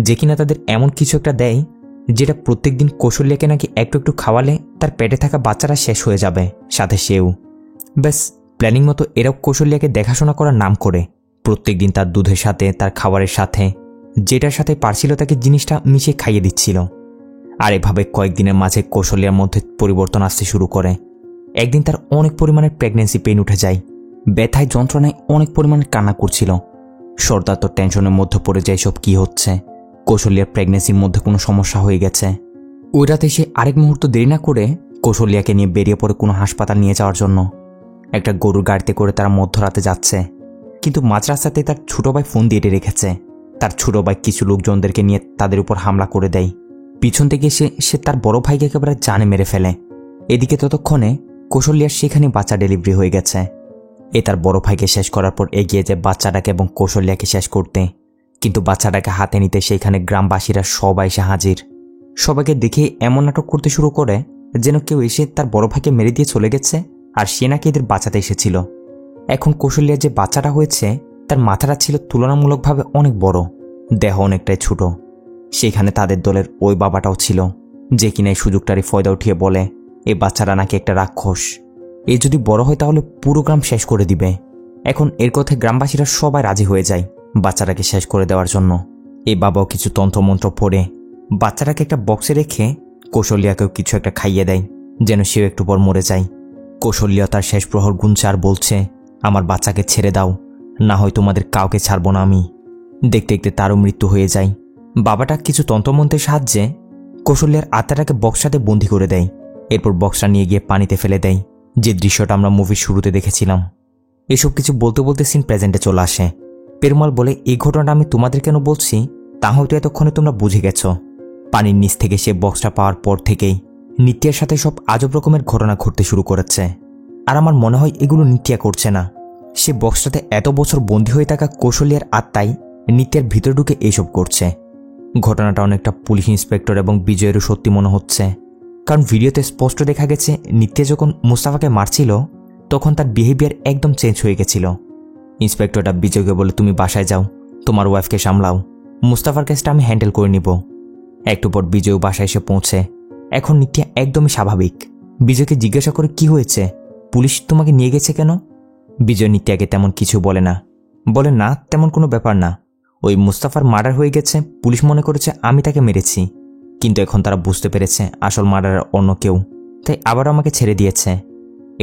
যে কিনা তাদের এমন কিছু একটা দেয় যেটা প্রত্যেকদিন কৌশল্যাকে নাকি একটু একটু খাওয়ালে তার পেটে থাকা বাচ্চারা শেষ হয়ে যাবে, সাথে সেও। ব্যাস প্ল্যানিং মতো এরাও কৌশল্যাকে দেখাশোনা করার নাম করে প্রত্যেকদিন তার দুধের সাথে তার খাবারের সাথে যেটার সাথে পারছিল তাকে জিনিসটা মিশিয়ে খাইয়ে দিচ্ছিল। আর এভাবে কয়েকদিনের মাঝে কৌশল্যার মধ্যে পরিবর্তন আসতে শুরু করে। একদিন তার অনেক পরিমাণের প্রেগনেন্সি পেইন উঠে যায়, ব্যথায় যন্ত্রণায় অনেক পরিমাণে কান্না করছিল। সর্দার তো টেনশনের মধ্যে পড়ে যায় সব কি হচ্ছে, কৌশল্যার প্রেগনেন্সির মধ্যে কোনো সমস্যা হয়ে গেছে। ওই রাতে সে আরেক মুহূর্ত দেরি না করে কৌশল্যাকে নিয়ে বেরিয়ে পড়ে কোনো হাসপাতাল নিয়ে যাওয়ার জন্য। একটা গরুর গাড়িতে করে তারা মধ্যরাতে যাচ্ছে, কিন্তু মাঝ রাস্তাতে তার ছোট ভাই ফোন দিয়ে রেখেছে। তার ছোট ভাই কিছু লোকজনদেরকে নিয়ে তাদের উপর হামলা করে দেয়। পিছন থেকে সে তার বড় ভাইকে একেবারে জানে মেরে ফেলে। এদিকে ততক্ষণে কৌশল্যার সেখানে বাচ্চা ডেলিভারি হয়ে গেছে। এ তার বড় ভাইকে শেষ করার পর এগিয়ে যায় বাচ্চাটাকে এবং কৌশল্যাকে শেষ করতে। কিন্তু বাচ্চাটাকে হাতে নিতে সেইখানে গ্রামবাসীরা সবাই এসে হাজির। সবাইকে দেখে এমন নাটক করতে শুরু করে যেন কেউ এসে তার বড় ভাইকে মেরে দিয়ে চলে গেছে আর সে নাকি এদের বাঁচাতে এসেছিল। এখন কৌশল্যার যে বাচ্চাটা হয়েছে তার মাথাটা ছিল তুলনামূলকভাবে অনেক বড়, দেহ অনেকটাই ছোট। সেখানে তাদের দলের ওই বাবাটাও ছিল, যে কিনা এই সুযোগটারই ফয়দা উঠিয়ে বলে এই বাচ্চাটা নাকি একটা রাক্ষস, এ যদি বড় হয় তাহলে পুরো গ্রাম শেষ করে দিবে। এখন এর কথায় গ্রামবাসীরা সবাই রাজি হয়ে যায় বাচ্চাটাকে শেষ করে দেওয়ার জন্য। এই বাবাও কিছু তন্ত্রমন্ত্র পড়ে বাচ্চাটাকে একটা বক্সে রেখে কৌশল্যাকেও কিছু একটা খাইয়ে দেয় যেন সেও একটু পর মরে যায়। কৌশল্যা তার শেষ প্রহর গুনছে আর বলছে, আমার বাচ্চাকে ছেড়ে দাও, না হয় তোমাদের কাউকে ছাড়ব না আমি। দেখতে দেখতে তারও মৃত্যু হয়ে যায়। বাবাটা কিছু তন্ত্রমন্ত্রের সাহায্যে কৌশল্যার আত্মাটাকে বক্সটাতে বন্দি করে দেয়। এরপর বক্সটা নিয়ে গিয়ে পানিতে ফেলে দেয়, যে দৃশ্যটা আমরা মুভির শুরুতে দেখেছিলাম। এসব কিছু বলতে বলতে সিন প্রেজেন্টে চলে আসে। পেরুমাল বলে, এই ঘটনাটা আমি তোমাদের কেন বলছি তা হয়তো এতক্ষণে তোমরা বুঝে গেছ। পানির নিচ থেকে সে বক্সটা পাওয়ার পর থেকেই নিত্যার সাথে সব আজব রকমের ঘটনা ঘটতে শুরু করেছে। আর আমার মনে হয় এগুলো নিত্যা করছে না, সে বক্সটাতে এত বছর বন্দী হয়ে থাকা কৌশল্যার আত্মাই নিত্যের ভিতরে ঢুকে এইসব করছে। ঘটনাটা অনেকটা পুলিশ ইন্সপেক্টর এবং বিজয়েরও সত্যি মনে হচ্ছে, কারণ ভিডিওতে স্পষ্ট দেখা গেছে নিত্যা যখন মুস্তাফাকে মারছিল তখন তার বিহেভিয়ার একদম চেঞ্জ হয়ে গেছিল। ইন্সপেক্টরটা বিজয়কে বলে, তুমি বাসায় যাও, তোমার ওয়াইফকে সামলাও, মুস্তাফার কেসটা আমি হ্যান্ডেল করে নিব। একটু পর বিজয় বাসায় এসে পৌঁছে। এখন নিত্যা একদমই স্বাভাবিক। বিজয়কে জিজ্ঞাসা করে, কি হয়েছে, পুলিশ তোমাকে নিয়ে গেছে কেন? বিজয় নিত্যাকে তেমন কিছু বলে না, তেমন কোনো ব্যাপার না, ওই মুস্তাফার মার্ডার হয়ে গেছে, পুলিশ মনে করেছে আমি তাকে মেরেছি, কিন্তু এখন তারা বুঝতে পেরেছে আসল মার্ডারার অন্য কেউ, তাই আবারও আমাকে ছেড়ে দিয়েছে।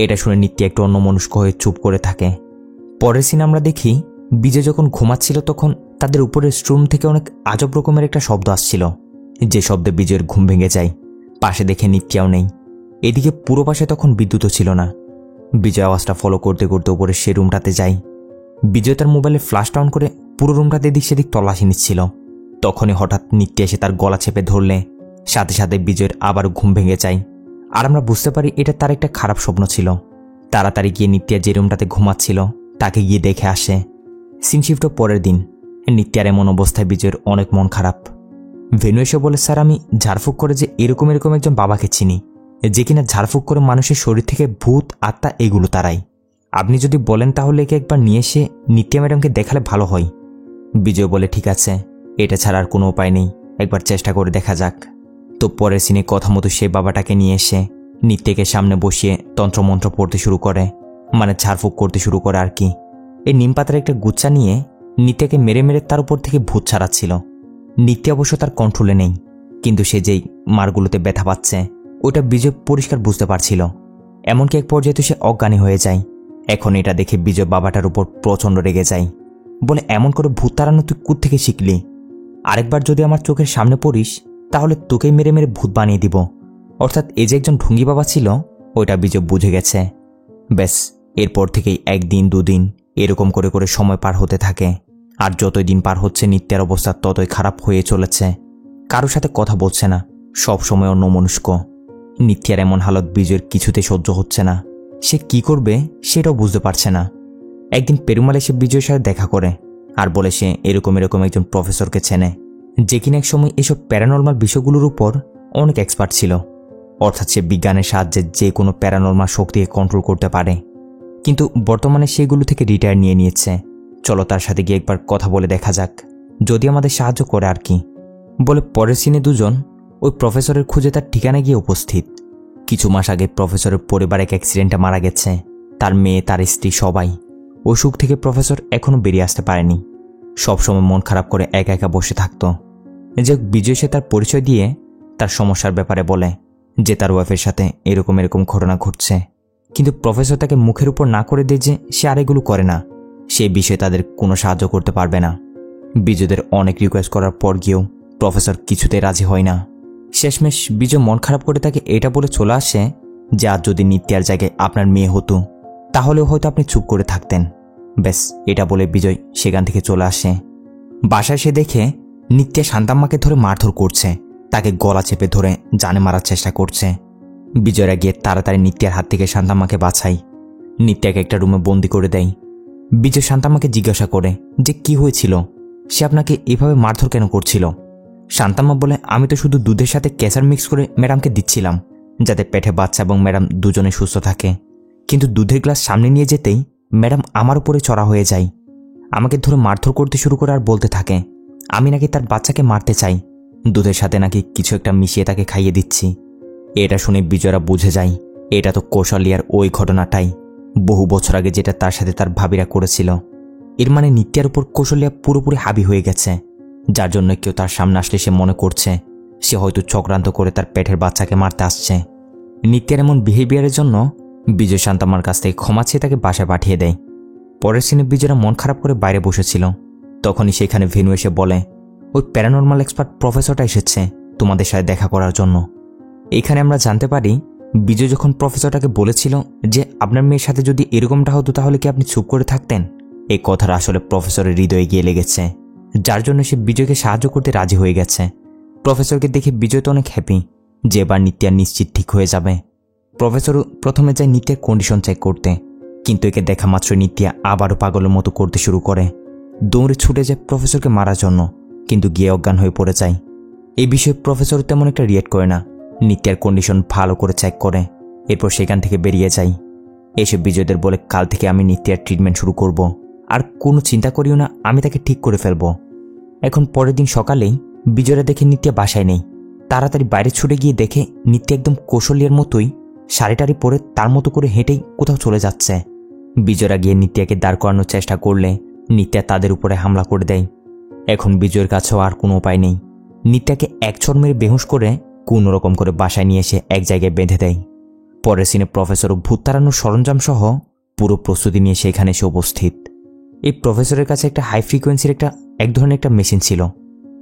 এটা শুনে নিত্যা একটু অন্যমনস্ক হয়ে চুপ করে থাকে। পরের সিন আমরা দেখি বিজয় যখন ঘুমাচ্ছিল তখন তাদের উপরের স্ট্রুম থেকে অনেক আজব রকমের একটা শব্দ আসছিল, যে শব্দে বিজয়ের ঘুম ভেঙে যায়। পাশে দেখে নিত্যাও নেই। এদিকে পুরো পাশে তখন বিদ্যুৎও ছিল না। বিজয় আওয়াজটা ফলো করতে করতে উপরে সে রুমটাতে যায়। বিজয় তার মোবাইলে ফ্ল্যাশটা অন করে পুরো রুমটাতে এদিক সেদিক তল্লাশি নিচ্ছিল। তখনই হঠাৎ নিত্যা এসে তার গলা চেপে ধরলে সাথে সাথে বিজয়ের আবারও ঘুম ভেঙে যায়। আর আমরা বুঝতে পারি এটা তার একটা খারাপ স্বপ্ন ছিল। তাড়াতাড়ি গিয়ে নিত্যা যে রুমটাতে ঘুমাচ্ছিল তাকে গিয়ে দেখে আসে। সিন শিফট পরের দিন। নিত্যার এমন অবস্থায় বিজয়ের অনেক মন খারাপ। ভেনু এসে বলে, স্যার আমি ঝাড়ফুঁক করে যে এরকম একজন বাবাকে চিনি, যে কিনা ঝাড়ফুঁক করে মানুষের শরীর থেকে ভূত আত্মা এগুলো তারাই। আপনি যদি বলেন তাহলে একে একবার নিয়ে এসে নিত্যা ম্যাডামকে দেখালে ভালো হয়। বিজয় বলে, ঠিক আছে, এটা ছাড়া আর কোনো উপায় নেই, একবার চেষ্টা করে দেখা যাক। তো পরের সিনে কথা মতো সে বাবাটাকে নিয়ে এসে নিত্যকে সামনে বসিয়ে তন্ত্রমন্ত্র পড়তে শুরু করে, মানে ঝাড়ফুঁক করতে শুরু করে আর কি। এই নিম পাতার একটা গুচ্ছা নিয়ে নিত্যকে মেরে মেরে তার উপর থেকে ভূত ছাড়াচ্ছিল। নিত্য অবশ্য তার কন্ট্রোলে নেই, কিন্তু সে যেই মারগুলোতে ব্যথা পাচ্ছে ওটা বিজয় পরিষ্কার বুঝতে পারছিল। এমনকি এক পর্যায়ে তো সে অজ্ঞানী হয়ে যায়। এখন এটা দেখে বিজয় বাবাটার উপর প্রচণ্ড রেগে যায়, বলে, এমন করে ভূত তাড়ানো তুই কোত্থেকে শিখলি? আরেকবার যদি আমার চোখের সামনে পড়িস তাহলে তোকেই মেরে মেরে ভূত বানিয়ে দিব। অর্থাৎ এ যে একজন ঢুঙ্গি বাবা ছিল ওইটা বিজয় বুঝে গেছে। ব্যাস এরপর থেকেই একদিন দুদিন এরকম করে করে সময় পার হতে থাকে। আর যতই দিন পার হচ্ছে নিত্যার অবস্থা ততই খারাপ হয়ে চলেছে। কারোর সাথে কথা বলছে না, সব সময় অন্যমনস্ক। নিত্যার এমন হালত বিজয়ের কিছুতে সহ্য হচ্ছে না। সে কি করবে সেটাও বুঝতে পারছে না। একদিন পেরুমাল এসে বিজয়ের সাথে দেখা করে আর বলে সে এরকম একজন প্রফেসরকে চেনে, যে কিনা এক সময় এসব প্যারানর্মাল বিষয়গুলোর উপর অনেক এক্সপার্ট ছিল। অর্থাৎ সে বিজ্ঞানের সাহায্যে যে কোনো প্যারানর্মাল শক্তিকে কন্ট্রোল করতে পারে, কিন্তু বর্তমানে সেগুলো থেকে রিটায়ার নিয়ে নিয়েছে। চলো তার সাথে গিয়ে একবার কথা বলে দেখা যাক, যদি আমাদের সাহায্য করে আর কি। বলে পরের সিনে দুজন ওই প্রফেসরের খুঁজে তার ঠিকানায় গিয়ে উপস্থিত। কিছু মাস আগে প্রফেসরের পরিবার এক অ্যাক্সিডেন্টে মারা গেছে, তার মেয়ে, তার স্ত্রী, সবাই। অসুখ থেকে প্রফেসর এখনও বেরিয়ে আসতে পারেনি। সবসময় মন খারাপ করে একা একা বসে থাকত। যে বিজয় সে তার পরিচয় দিয়ে তার সমস্যার ব্যাপারে বলে যে তার ওয়াইফের সাথে এরকম ঘটনা ঘটছে, কিন্তু প্রফেসর তাকে মুখের উপর না করে দেয় যে সে আর এগুলো করে না, সে বিষয়ে তাদের কোনো সাহায্য করতে পারবে না। বিজয়দের অনেক রিকোয়েস্ট করার পর গিয়েও প্রফেসর কিছুতেই রাজি হয় না। শেষমেশ বিজয় মন খারাপ করে তাকে এটা বলে চলে আসে যে আজ যদি নিত্যার জায়গায় আপনার মেয়ে হতো তাহলেও হয়তো আপনি চুপ করে থাকতেন। ব্যাস এটা বলে বিজয় সেখান থেকে চলে আসে। বাসায় সে দেখে নিত্যা শান্তাম্মাকে ধরে মারধর করছে, তাকে গলা চেপে ধরে জানে মারার চেষ্টা করছে। বিজয়রা গিয়ে তাড়াতাড়ি নিত্যার হাত থেকে শান্তাম্মাকে বাঁচায়। নিত্যাকে একটা রুমে বন্দি করে দেয়। বিজয় শান্তাম্মাকে জিজ্ঞাসা করে যে কি হয়েছিল, সে আপনাকে এভাবে মারধর কেন করছিল। শান্তাম্মা বলে আমি তো শুধু দুধের সাথে কেসার মিক্স করে ম্যাডামকে দিচ্ছিলাম যাতে পেটে বাচ্চা এবং ম্যাডাম দুজনে সুস্থ থাকে, কিন্তু দুধের গ্লাস সামনে নিয়ে যেতেই ম্যাডাম আমার উপরে চড়া হয়ে যায়, আমাকে ধরে মারধর করতে শুরু করে আর বলতে থাকে আমি নাকি তার বাচ্চাকে মারতে চাই, দুধের সাথে নাকি কিছু একটা মিশিয়ে তাকে খাইয়ে দিচ্ছি। এটা শুনে বিজয়রা বুঝে যায় এটা তো কৌশলিয়ার ওই ঘটনাটাই, বহু বছর আগে যেটা তার সাথে তার ভাবিরা করেছিল। এর মানে নিত্যার উপর কৌশলিয়া পুরোপুরি হাবি হয়ে গেছে, যার জন্য কেউ তার সামনে আসলে সে মনে করছে সে হয়তো চক্রান্ত করে তার পেটের বাচ্চাকে মারতে আসছে। নিত্যার এমন বিহেভিয়ারের জন্য বিজয় শান্তাম্মার কাছ থেকে ক্ষমা চেয়ে তাকে বাসায় পাঠিয়ে দেয়। পরের সিনে বিজয়রা মন খারাপ করে বাইরে বসেছিল, তখনই সেখানে ভেনু এসে বলে ওই প্যারানর্মাল এক্সপার্ট প্রফেসরটা এসেছে তোমাদের সাথে দেখা করার জন্য। এখানে আমরা জানতে পারি বিজয় যখন প্রফেসরটাকে বলেছিল যে আপনার মেয়ের সাথে যদি এরকমটা হতো তাহলে কি আপনি চুপ করে থাকতেন, এই কথাটা আসলে প্রফেসরের হৃদয়ে গিয়ে লেগেছে, যার জন্য সে বিজয়কে সাহায্য করতে রাজি হয়ে গেছে। প্রফেসরকে দেখে বিজয় তো অনেক হ্যাপি যে এবার নিত্যার নিশ্চিত ঠিক হয়ে যাবে। প্রফেসর প্রথমে যায় নিত্যার কন্ডিশন চেক করতে, কিন্তু একে দেখা মাত্র নিত্যা আবারও পাগলের মতো করতে শুরু করে। দৌড়ে ছুটে যায় প্রফেসরকে মারার জন্য, কিন্তু গিয়ে অজ্ঞান হয়ে পড়ে যায়। এই বিষয়ে প্রফেসর তেমন একটা রিয়েক্ট করে না, নিত্যার কন্ডিশন ভালো করে চেক করে, এরপর সেখান থেকে বেরিয়ে যায়। এসে বিজয়দের বলে কাল থেকে আমি নিত্যার ট্রিটমেন্ট শুরু করব, আর কোনো চিন্তা করিও না, আমি তাকে ঠিক করে ফেলব। এখন পরের দিন সকালেই বিজয়রা দেখে নিত্যা বাসায় নেই। তাড়াতাড়ি বাইরে ছুটে গিয়ে দেখে নিত্যা একদম কৌশলিয়ার মতোই শাড়িটারি পরে তার মতো করে হেঁটেই কোথাও চলে যাচ্ছে। বিজয়রা গিয়ে নিত্যাকে দাঁড় করানোর চেষ্টা করলে নিত্যা তাদের উপরে হামলা করে দেয়। এখন বিজয়ের কাছেও আর কোনো উপায় নেই, নিত্যাকে এক ছড় মেরে বেহুশ করে কোনো রকম করে বাসায় নিয়ে এসে এক জায়গায় বেঁধে দেয়। পরের সিনে প্রফেসরও ভূত তাড়ানোর সরঞ্জাম সহ পুরো প্রস্তুতি নিয়ে সেখানে এসে উপস্থিত। এই প্রফেসরের কাছে একটা হাই ফ্রিকোয়েন্সির এক ধরনের একটা মেশিন ছিল,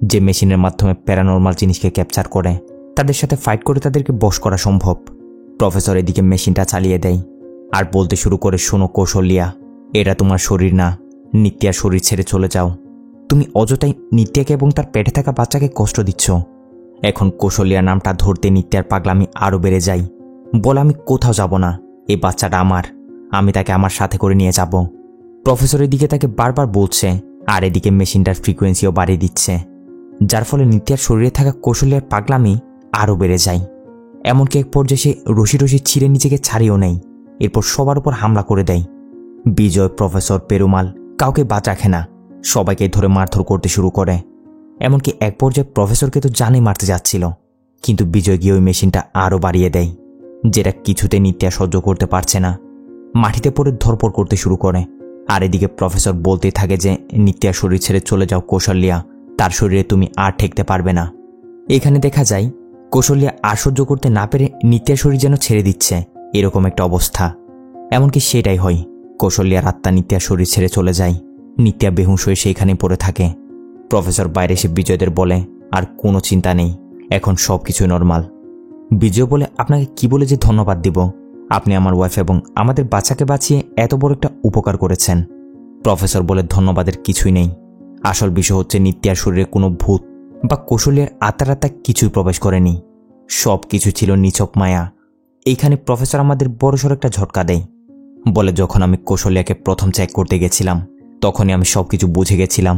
যে মেশিনের মাধ্যমে প্যারানর্মাল জিনিসকে ক্যাপচার করে তাদের সাথে ফাইট করে তাদেরকে বশ করা সম্ভব। প্রফেসর এদিকে মেশিনটা চালিয়ে দেয় আর বলতে শুরু করে শোনো কৌশলিয়া, এটা তোমার শরীর না, নিত্যার শরীর ছেড়ে চলে যাও, তুমি অযথাই নিত্যাকে এবং তার পেটে থাকা বাচ্চাকে কষ্ট দিচ্ছ। এখন কৌশলিয়া নামটা ধরতে নিত্যার পাগলামি আরও বেড়ে যায়, বলে আমি কোথাও যাব না, এই বাচ্চাটা আমার, আমি তাকে আমার সাথে করে নিয়ে যাব। প্রফেসরের দিকে তাকে বারবার বলছে আর এদিকে মেশিনটার ফ্রিকোয়েন্সিও বাড়িয়ে দিচ্ছে, যার ফলে নিত্যার শরীরে থাকা কৌশলিয়ার পাগলামি আরও বেড়ে যায়। এমনকি এক পর্যায়ে সে রশি ছিঁড়ে নিজেকে ছাড়িয়েও নেয়, এরপর সবার উপর হামলা করে দেয়। বিজয়, প্রফেসর, পেরুমাল কাউকে বাদ রাখে না, সবাইকে ধরে মারধর করতে শুরু করে। এমনকি এক পর্যায়ে প্রফেসরকে তো জানে মারতে যাচ্ছিল, কিন্তু বিজয় গিয়ে ওই মেশিনটা আরও বাড়িয়ে দেয়, যেটা কিছুতে নিত্যা সহ্য করতে পারছে না। মাটিতে পড়ে ধরপড় করতে শুরু করে। আর এদিকে প্রফেসর বলতে থাকে যে নিত্যার শরীর ছেড়ে চলে যাও কৌশলিয়া, তার শরীরে তুমি আর ঠেকতে পারবে না। এখানে দেখা যায় কৌশলিয়া আর সহ্য করতে না পেরে নিত্যার শরীর যেন ছেড়ে দিচ্ছে, এরকম একটা অবস্থা। এমনকি সেটাই হয়, কৌশলিয়ার আত্মা নিত্যার শরীর ছেড়ে চলে যায়, নিত্যা বেহুশ হয়ে সেইখানে পড়ে থাকে। প্রফেসর বাইরে এসে বিজয়দের বলে আর কোনো চিন্তা নেই, এখন সব কিছু নর্মাল। বিজয় বলে, আপনাকে কি বলে যে ধন্যবাদ দিব? আপনি আমার ওয়াইফ এবং আমাদের বাচ্চাকে বাঁচিয়ে এত বড় একটা উপকার করেছেন। প্রফেসর বলে, ধন্যবাদের কিছুই নেই। আসল বিষয় হচ্ছে নিত্যার শরীরে কোনো ভূত বা কৌশলের আত্মারাত্মা কিছুই প্রবেশ করেনি। সব কিছু ছিল নিছক মায়া। এইখানে প্রফেসর আমাদের বড়সড় একটা ঝটকা দেয়। বলে, যখন আমি কৌশলিয়াকে প্রথম চেক করতে গেছিলাম তখনই আমি সবকিছু বুঝে গেছিলাম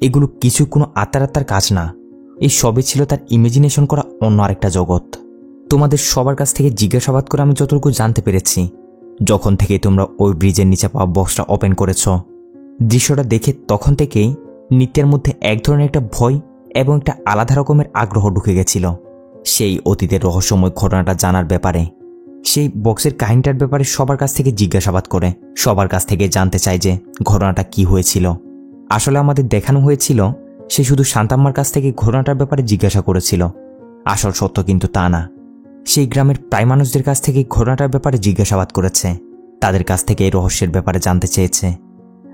এগুলো কিছু কোনো আত্মার কাজ না। এই সবই ছিল তার ইমাজিনেশন করা অন্য আরেকটা জগৎ। তোমাদের সবার কাছ থেকে জিজ্ঞাসাবাদ করে আমি যতটুকু জানতে পেরেছি, যখন থেকে তোমরা ওই ব্রিজের নিচে পাওয়া বক্সটা ওপেন করেছ, দৃশ্যটা দেখে তখন থেকেই নিত্যের মধ্যে এক ধরনের একটা ভয় এবং একটা আলাদা রকমের আগ্রহ ঢুকে গেছিল সেই অতীতের রহস্যময় ঘটনাটা জানার ব্যাপারে। সেই বক্সের কাহিনীটার ব্যাপারে সবার কাছ থেকে জিজ্ঞাসাবাদ করে সবার কাছ থেকে জানতে চায় যে ঘটনাটা কি হয়েছিল। আসলে আমাদের দেখানো হয়েছিল সে শুধু শান্তাম্মার কাছ থেকে ঘটনাটার ব্যাপারে জিজ্ঞাসা করেছিল। আসল সত্য কিন্তু তা না। সেই গ্রামের প্রায় মানুষদের কাছ থেকে ঘটনাটার ব্যাপারে জিজ্ঞাসাবাদ করেছে, তাদের কাছ থেকে এই রহস্যের ব্যাপারে জানতে চেয়েছে।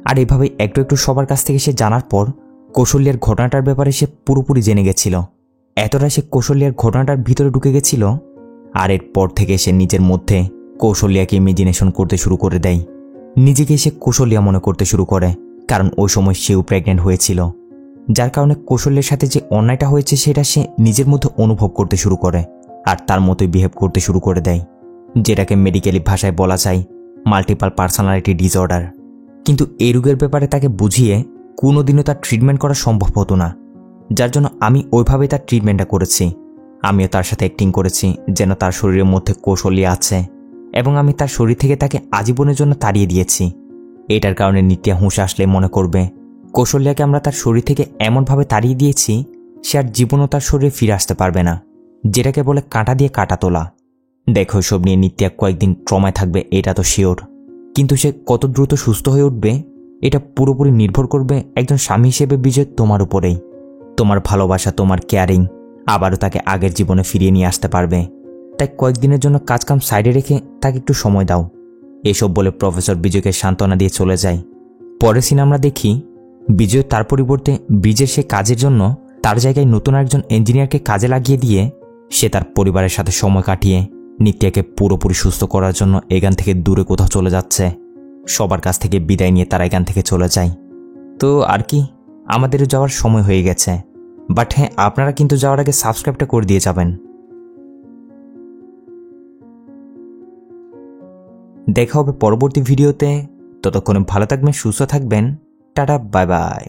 আর এভাবেই একটু একটু সবার কাছ থেকে সে জানার পর কৌশল্যার ঘটনাটার ব্যাপারে সে পুরোপুরি জেনে গেছিল। এতটা সে কৌশল্যার ঘটনাটার ভিতরে ঢুকে গেছিল। আর এরপর থেকে সে নিজের মধ্যে কৌশল্যাকে ইমাজিনেশন করতে শুরু করে দেয়। নিজেকে সে কৌশল্যা মনে করতে শুরু করে, কারণ ওই সময় সেও প্রেগনেন্ট হয়েছিল। যার কারণে কৌশল্যের সাথে যে অন্যায়টা হয়েছে সেটা সে নিজের মধ্যে অনুভব করতে শুরু করে আর তার মতোই বিহেভ করতে শুরু করে দেয়, যেটাকে মেডিকেলি ভাষায় বলা যায় মাল্টিপল পার্সোনালিটি ডিসঅর্ডার। কিন্তু এই রোগের ব্যাপারে তাকে বুঝিয়ে কোনোদিনও তার ট্রিটমেন্ট করা সম্ভব হতো না, যার জন্য আমি ওইভাবে তার ট্রিটমেন্টটা করেছি। আমিও তার সাথে অ্যাক্টিং করেছি যেন তার শরীরের মধ্যে কৌশল্যা আছে এবং আমি তার শরীর থেকে তাকে আজীবনের জন্য তাড়িয়ে দিয়েছি। এটার কারণে নিত্যা হুঁশ আসলে মনে করবে কৌশল্যাকে আমরা তার শরীর থেকে এমনভাবে তাড়িয়ে দিয়েছি সে আর জীবনও তার শরীরে ফিরে আসতে পারবে না, যেটাকে বলে কাঁটা দিয়ে কাটা তোলা। দেখো, সব নিয়ে নিত্যা কয়েকদিন ট্রমায় থাকবে এটা তো শিওর, কিন্তু সে কত দ্রুত সুস্থ হয়ে উঠবে এটা পুরোপুরি নির্ভর করবে একজন স্বামী হিসেবে বিজয় তোমার উপরেই। তোমার ভালোবাসা, তোমার কেয়ারিং আবারও তাকে আগের জীবনে ফিরিয়ে নিয়ে আসতে পারবে। তাই কয়েকদিনের জন্য কাজকাম সাইডে রেখে তাকে একটু সময় দাও। এসব বলে প্রফেসর বিজয়কে সান্ত্বনা দিয়ে চলে যায়। পরের সিন আমরা দেখি বিজয় তার পরিবর্তে ব্রিজের সে কাজের জন্য তার জায়গায় নতুন একজন ইঞ্জিনিয়ারকে কাজে লাগিয়ে দিয়ে সে তার পরিবারের সাথে সময় কাটিয়ে নিত্যাকে পুরোপুরি সুস্থ করার জন্য এখান থেকে দূরে কোথাও চলে যাচ্ছে। সবার কাছ থেকে বিদায় নিয়ে তারা এখান থেকে চলে যায়। তো আর কি, আমাদেরও যাওয়ার সময় হয়ে গেছে। বাট হ্যাঁ, আপনারা কিন্তু যাওয়ার আগে সাবস্ক্রাইবটা করে দিয়ে যাবেন। দেখা হবে পরবর্তী ভিডিওতে। ততক্ষণে ভালো থাকবেন, সুস্থ থাকবেন। Tata, bye bye.